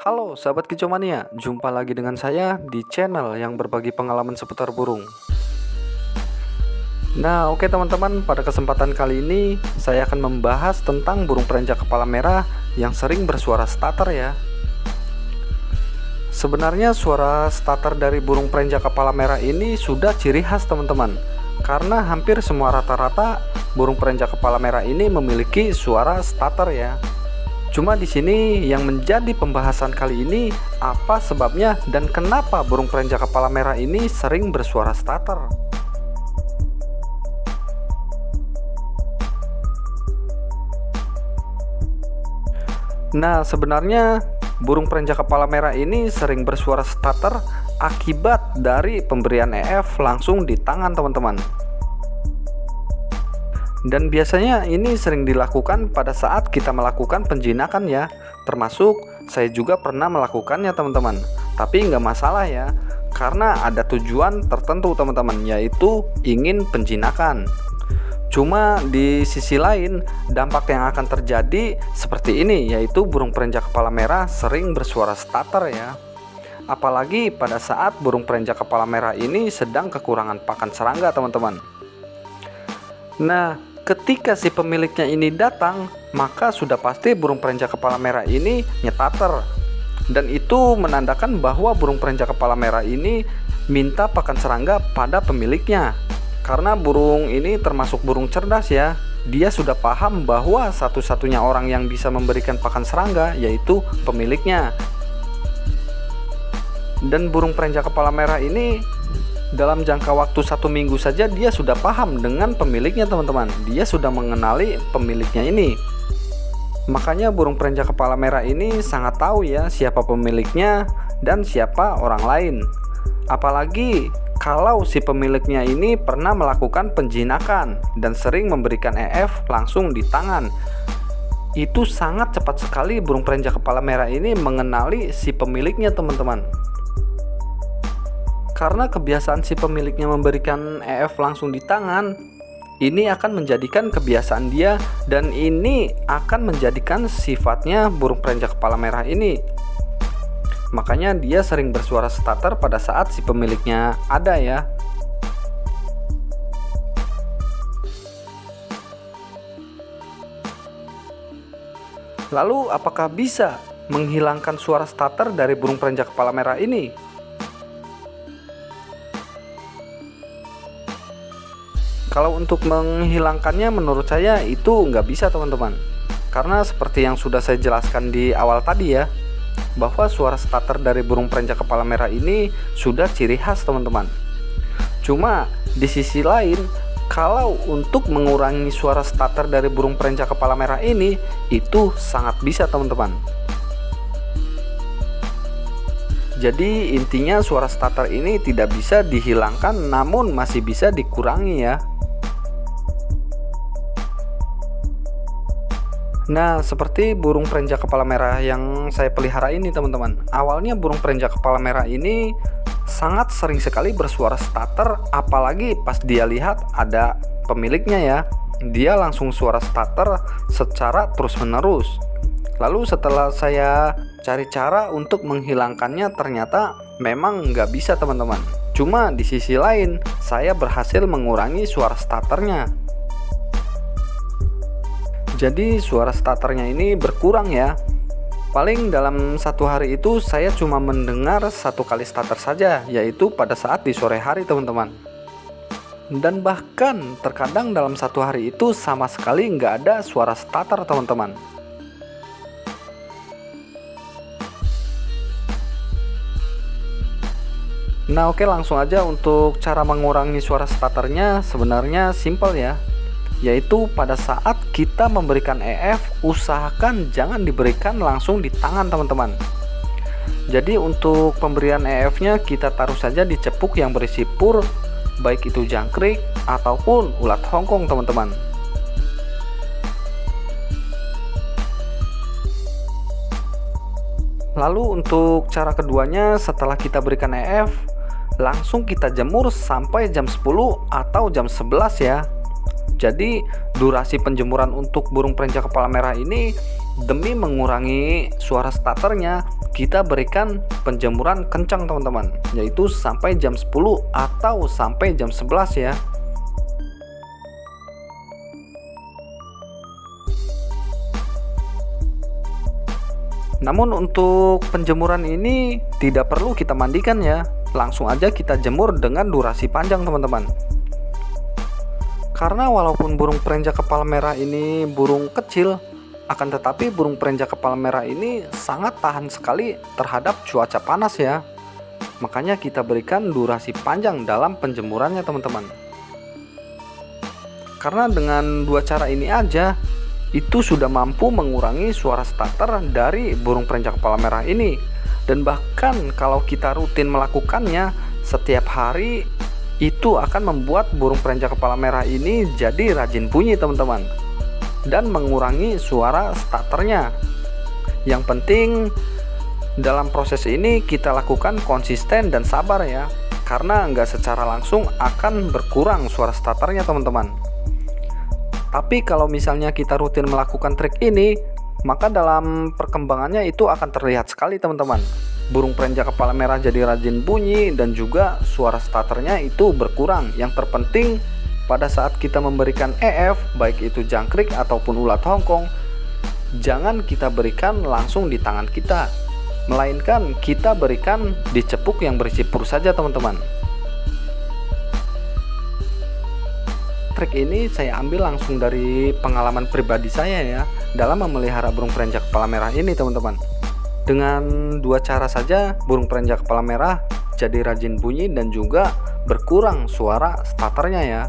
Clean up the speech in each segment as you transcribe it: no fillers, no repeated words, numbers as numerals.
Halo sahabat kicomania, jumpa lagi dengan saya di channel yang berbagi pengalaman seputar burung. Nah oke teman-teman, pada kesempatan kali ini saya akan membahas tentang burung perenjak kepala merah yang sering bersuara starter ya. Sebenarnya suara starter dari burung perenjak kepala merah ini sudah ciri khas teman-teman, karena hampir semua rata-rata burung perenjak kepala merah ini memiliki suara starter ya. Cuma di sini yang menjadi pembahasan kali ini, apa sebabnya dan kenapa burung perenjak kepala merah ini sering bersuara starter. Nah, sebenarnya burung perenjak kepala merah ini sering bersuara starter akibat dari pemberian EF langsung di tangan teman-teman. Dan biasanya ini sering dilakukan pada saat kita melakukan penjinakan ya. Termasuk saya juga pernah melakukannya teman-teman. Tapi nggak masalah ya, karena ada tujuan tertentu teman-teman, yaitu ingin penjinakan. Cuma di sisi lain, dampak yang akan terjadi seperti ini, yaitu burung perenjak kepala merah sering bersuara starter ya. Apalagi pada saat burung perenjak kepala merah ini sedang kekurangan pakan serangga teman-teman. Nah, ketika si pemiliknya ini datang, maka sudah pasti burung perenjak kepala merah ini nyetater. Dan itu menandakan bahwa burung perenjak kepala merah ini minta pakan serangga pada pemiliknya. Karena burung ini termasuk burung cerdas ya. Dia sudah paham bahwa satu-satunya orang yang bisa memberikan pakan serangga yaitu pemiliknya. Dan burung perenjak kepala merah ini dalam jangka waktu 1 minggu saja dia sudah paham dengan pemiliknya teman-teman. Dia sudah mengenali pemiliknya ini. Makanya burung perenjak kepala merah ini sangat tahu ya siapa pemiliknya dan siapa orang lain. Apalagi kalau si pemiliknya ini pernah melakukan penjinakan dan sering memberikan EF langsung di tangan. Itu sangat cepat sekali burung perenjak kepala merah ini mengenali si pemiliknya teman-teman. Karena kebiasaan si pemiliknya memberikan EF langsung di tangan, ini akan menjadikan kebiasaan dia, dan ini akan menjadikan sifatnya burung perenjak kepala merah ini. Makanya dia sering bersuara starter pada saat si pemiliknya ada ya. Lalu apakah bisa menghilangkan suara starter dari burung perenjak kepala merah ini? Kalau untuk menghilangkannya menurut saya itu nggak bisa teman-teman. Karena seperti yang sudah saya jelaskan di awal tadi ya, bahwa suara starter dari burung perenjak kepala merah ini sudah ciri khas teman-teman. Cuma di sisi lain, kalau untuk mengurangi suara starter dari burung perenjak kepala merah ini, itu sangat bisa teman-teman. Jadi intinya suara starter ini tidak bisa dihilangkan, namun masih bisa dikurangi ya. Nah, seperti burung perenjak kepala merah yang saya pelihara ini teman-teman. Awalnya burung perenjak kepala merah ini sangat sering sekali bersuara starter, apalagi pas dia lihat ada pemiliknya ya. Dia langsung suara starter secara terus-menerus. Lalu setelah saya cari cara untuk menghilangkannya, ternyata memang nggak bisa teman-teman. Cuma di sisi lain, saya berhasil mengurangi suara starternya. Jadi suara starternya ini berkurang ya. Paling dalam 1 hari itu saya cuma mendengar 1 kali starter saja, yaitu pada saat di sore hari teman-teman. Dan bahkan terkadang dalam 1 hari itu sama sekali nggak ada suara starter teman-teman. Nah oke, langsung aja untuk cara mengurangi suara starternya. Sebenarnya simple ya, yaitu pada saat kita memberikan EF, usahakan jangan diberikan langsung di tangan teman-teman. Jadi untuk pemberian EF nya kita taruh saja di cepuk yang berisi pur, baik itu jangkrik ataupun ulat Hongkong teman-teman. Lalu untuk cara keduanya, setelah kita berikan EF, langsung kita jemur sampai jam 10 atau jam 11 ya. Jadi durasi penjemuran untuk burung perenjak kepala merah ini Demi mengurangi suara starternya, kita berikan penjemuran kencang teman-teman, yaitu sampai jam 10 atau sampai jam 11 ya. Namun untuk penjemuran ini tidak perlu kita mandikan ya, langsung aja kita jemur dengan durasi panjang teman-teman. Karena walaupun burung perenjak kepala merah ini burung kecil, akan tetapi burung perenjak kepala merah ini sangat tahan sekali terhadap cuaca panas ya. Makanya kita berikan durasi panjang dalam penjemurannya teman-teman. Karena dengan dua cara ini aja itu sudah mampu mengurangi suara starter dari burung perenjak kepala merah ini. Dan bahkan kalau kita rutin melakukannya setiap hari, itu akan membuat burung perenjak kepala merah ini jadi rajin bunyi teman-teman, dan mengurangi suara starternya. Yang penting dalam proses ini kita lakukan konsisten dan sabar ya, karena nggak secara langsung akan berkurang suara starternya teman-teman. Tapi kalau misalnya kita rutin melakukan trik ini, maka dalam perkembangannya itu akan terlihat sekali teman-teman. Burung perenjak kepala merah jadi rajin bunyi dan juga suara starternya itu berkurang. Yang terpenting pada saat kita memberikan EF, baik itu jangkrik ataupun ulat Hongkong, jangan kita berikan langsung di tangan kita, melainkan kita berikan di cepuk yang berisi pur saja teman-teman. Trik ini saya ambil langsung dari pengalaman pribadi saya ya, dalam memelihara burung perenjak kepala merah ini teman-teman. Dengan dua cara saja burung perenjak kepala merah jadi rajin bunyi dan juga berkurang suara starternya ya.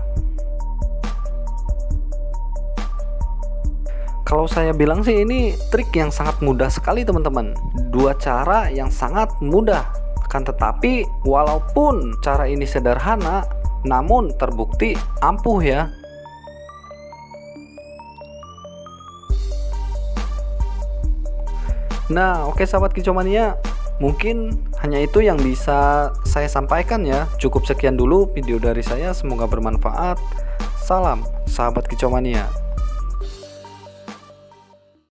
Kalau saya bilang sih ini trik yang sangat mudah sekali teman-teman. Dua cara yang sangat mudah. Akan tetapi walaupun cara ini sederhana, namun terbukti ampuh ya. Nah oke sahabat Kicomania, mungkin hanya itu yang bisa saya sampaikan ya. Cukup sekian dulu video dari saya, semoga bermanfaat. Salam sahabat Kicomania.